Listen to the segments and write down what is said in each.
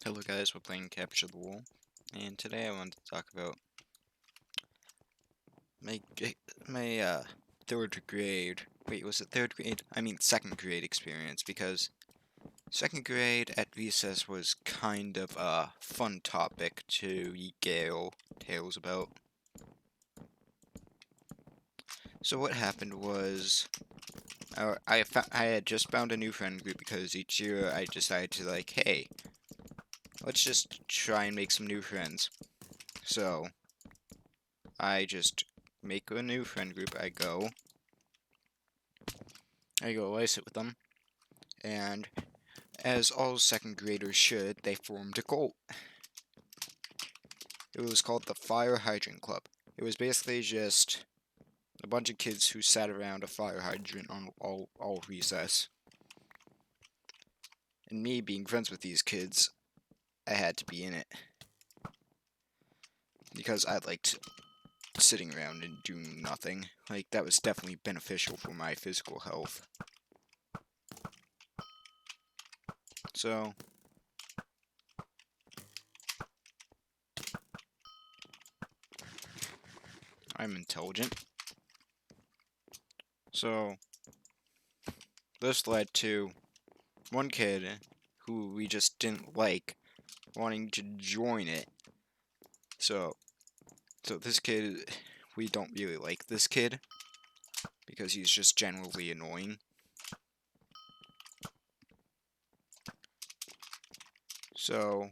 Hello guys, we're playing Capture the Wall, and today I wanted to talk about my third grade. Wait, was it third grade? I mean second grade experience, because second grade at recess was kind of a fun topic to regale tales about. So what happened was, I had just found a new friend group because each year I decided to hey, let's just try and make some new friends. So I just make a new friend group. I sit with them, and as all second graders should, they formed a cult. It was called the Fire Hydrant Club. It was basically just a bunch of kids who sat around a fire hydrant on all recess. And me being friends with these kids, I had to be in it. Because I liked sitting around and doing nothing. That was definitely beneficial for my physical health. So, I'm intelligent. So, this led to one kid who we just didn't like wanting to join it. So this kid, we don't really like this kid because he's just generally annoying. So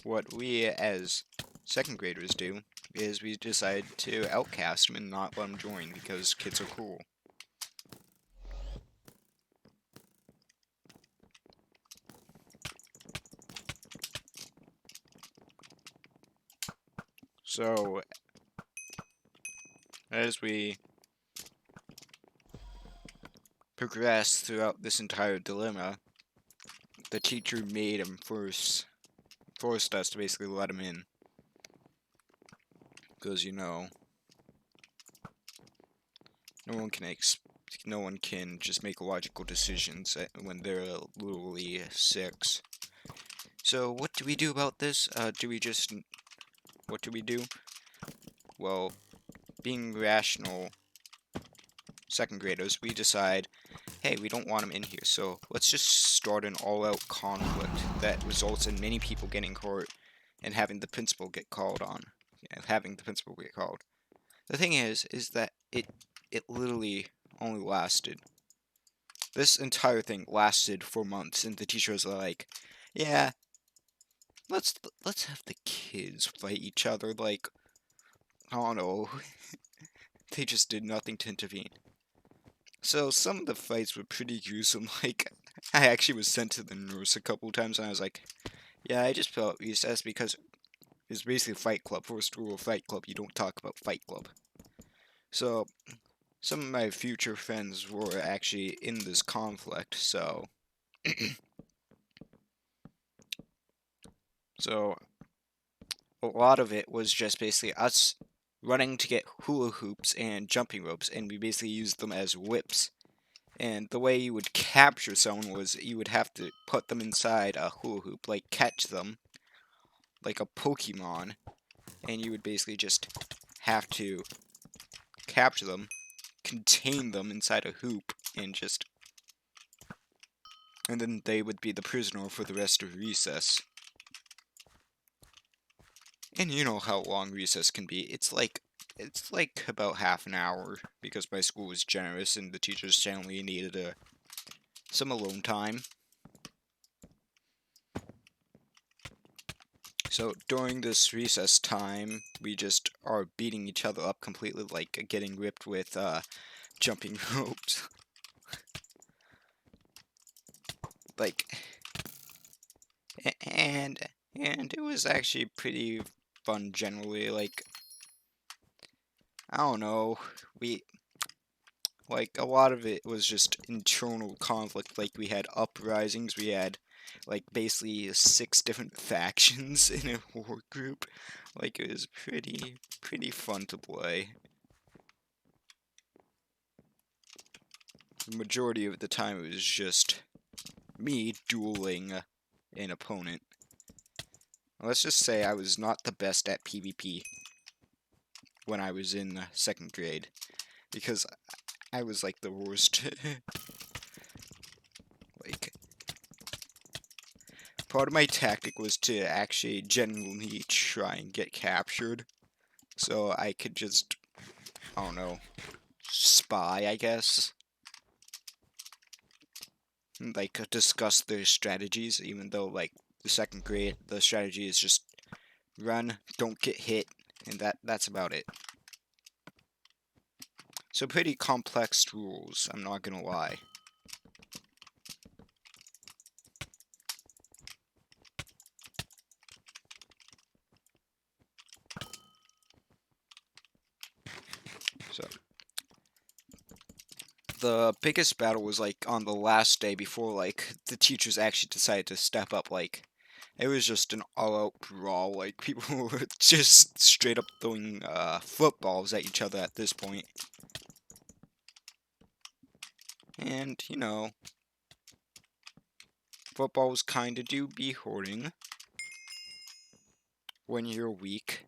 what we as second graders do is we decide to outcast him and not let him join because kids are cool. So as we progress throughout this entire dilemma, the teacher made him forced us to basically let him in. Because, no one can just make logical decisions when they're literally 6. So what do we do about this? What do we do? Well, being rational second graders, we decide, hey, we don't want him in here, so let's just start an all-out conflict that results in many people getting hurt and having the principal get called on. The thing is that it literally only lasted. This entire thing lasted for months, and the teacher was like, yeah, let's have the kids fight each other. I don't know. They just did nothing to intervene. So some of the fights were pretty gruesome. I actually was sent to the nurse a couple times, and I was like, yeah, I just felt recess because it's basically Fight Club. First rule of Fight Club, you don't talk about Fight Club. So some of my future friends were actually in this conflict, so so a lot of it was just basically us running to get hula hoops and jumping ropes, and we basically used them as whips. And the way you would capture someone was you would have to put them inside a hula hoop, catch them, like a Pokemon, and you would basically just have to capture them, contain them inside a hoop, and then they would be the prisoner for the rest of recess. And you know how long recess can be. It's like about half an hour because my school was generous and the teachers generally needed some alone time. So during this recess time, we just are beating each other up completely, getting whipped with jumping ropes. like, and it was actually pretty fun generally. I don't know, we a lot of it was just internal conflict. We had uprisings, we had basically 6 different factions in a war group. It was pretty fun to play. The majority of the time it was just me dueling an opponent. let's just say I was not the best at PvP when I was in second grade, because I was like the worst. Like, part of my tactic was to actually genuinely try and get captured, so I could just, I don't know, spy, I guess. And, like, discuss their strategies, even though, like, the second grade, the strategy is just run, don't get hit, and that's about it. So pretty complex rules, I'm not gonna lie. So the biggest battle was like on the last day before like the teachers actually decided to step up. Like, it was just an all-out brawl. Like, people were just straight up throwing footballs at each other at this point. And, you know, footballs kinda do be hurting when you're weak.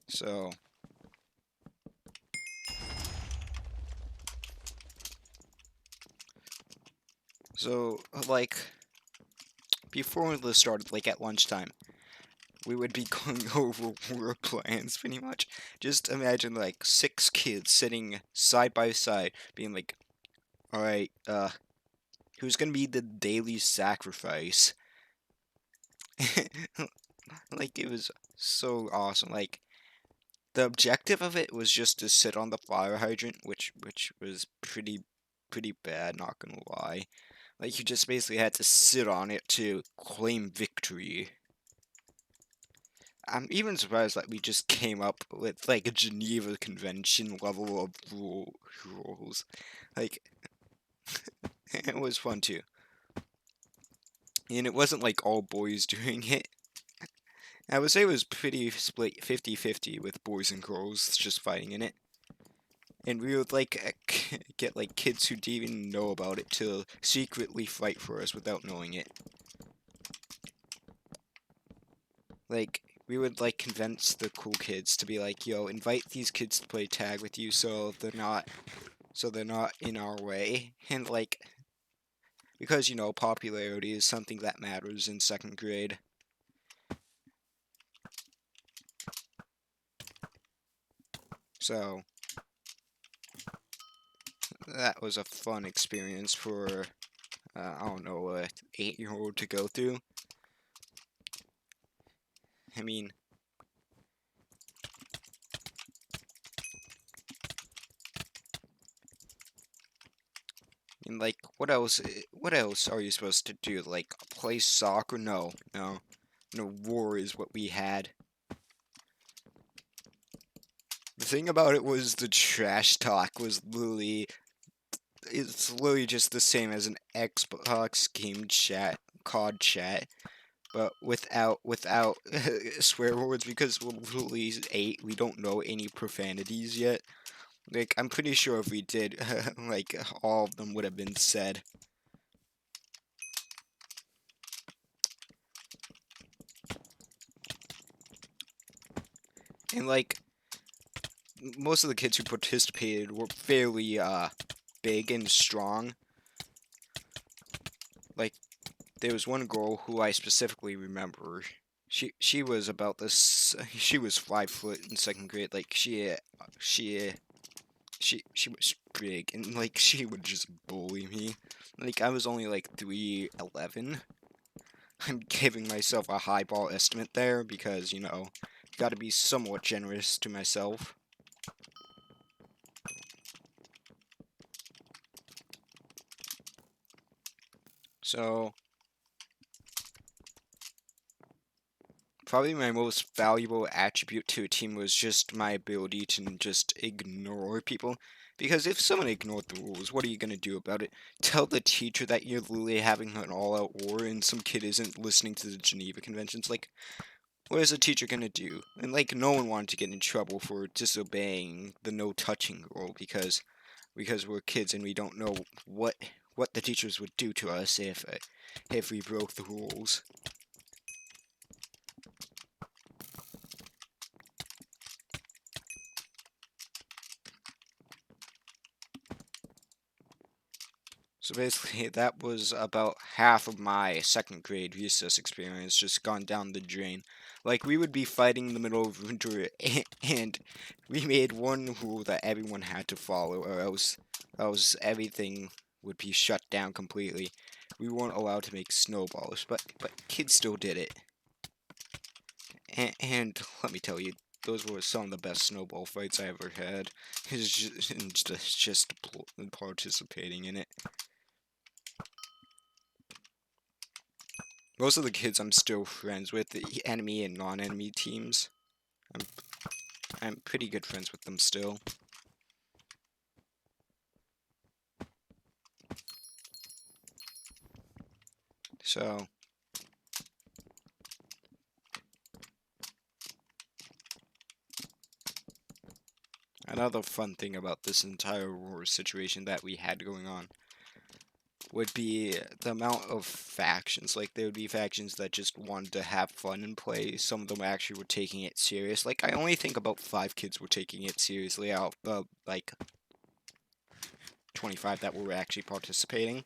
So, like, before this started, like at lunchtime, we would be going over work plans pretty much. Just imagine like 6 kids sitting side by side, being like, alright, who's gonna be the daily sacrifice? Like, it was so awesome. Like, the objective of it was just to sit on the fire hydrant, which was pretty bad, not gonna lie. Like, you just basically had to sit on it to claim victory. I'm even surprised that we just came up with like a Geneva Convention level of rules. Like, it was fun too. And it wasn't like all boys doing it. I would say it was pretty split 50-50 with boys and girls just fighting in it. And we would like get like kids who didn't even know about it to secretly fight for us without knowing it. Like, we would like convince the cool kids to be like, yo, invite these kids to play tag with you so they're not in our way. And like, because, you know, popularity is something that matters in second grade. So that was a fun experience for I don't know, a 8-year-old to go through. I mean, like, what else? What else are you supposed to do? Like, play soccer? No, no, no. War is what we had. The thing about it was the trash talk was literally, it's literally just the same as an Xbox game chat, COD chat, but without swear words, because we're literally 8. We don't know any profanities yet. Like, I'm pretty sure if we did, like, all of them would have been said. And, like, most of the kids who participated were fairly, big and strong. Like, there was one girl who I specifically remember. She was about this, she was 5 foot in second grade. Like, she was big, and like she would just bully me. Like, I was only like 3'11". I'm giving myself a highball estimate there because, you know, gotta be somewhat generous to myself. So, probably my most valuable attribute to a team was just my ability to just ignore people. Because if someone ignored the rules, what are you gonna do about it? Tell the teacher that you're literally having an all-out war and some kid isn't listening to the Geneva Conventions? Like, what is a teacher gonna do? And like, no one wanted to get in trouble for disobeying the no touching rule because we're kids and we don't know what the teachers would do to us if we broke the rules. So basically, that was about half of my second grade recess experience just gone down the drain. Like, we would be fighting in the middle of winter, and we made one rule that everyone had to follow, or else everything would be shut down completely. We weren't allowed to make snowballs, but kids still did it. And let me tell you, those were some of the best snowball fights I ever had. It's just participating in it. Most of the kids I'm still friends with, the enemy and non-enemy teams. I'm pretty good friends with them still. So another fun thing about this entire war situation that we had going on would be the amount of factions. Like, there would be factions that just wanted to have fun and play. Some of them actually were taking it serious. Like, I only think about 5 kids were taking it seriously out of, like, 25 that were actually participating.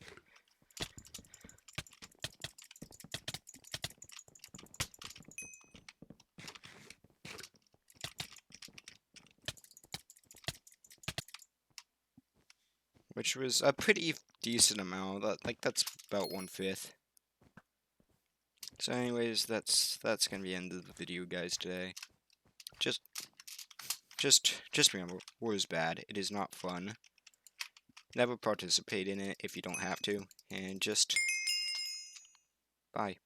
Which was a pretty decent amount. Like, that's about 1/5. So anyways, that's gonna be the end of the video, guys, today. Just remember, war is bad. It is not fun. Never participate in it if you don't have to. And just bye.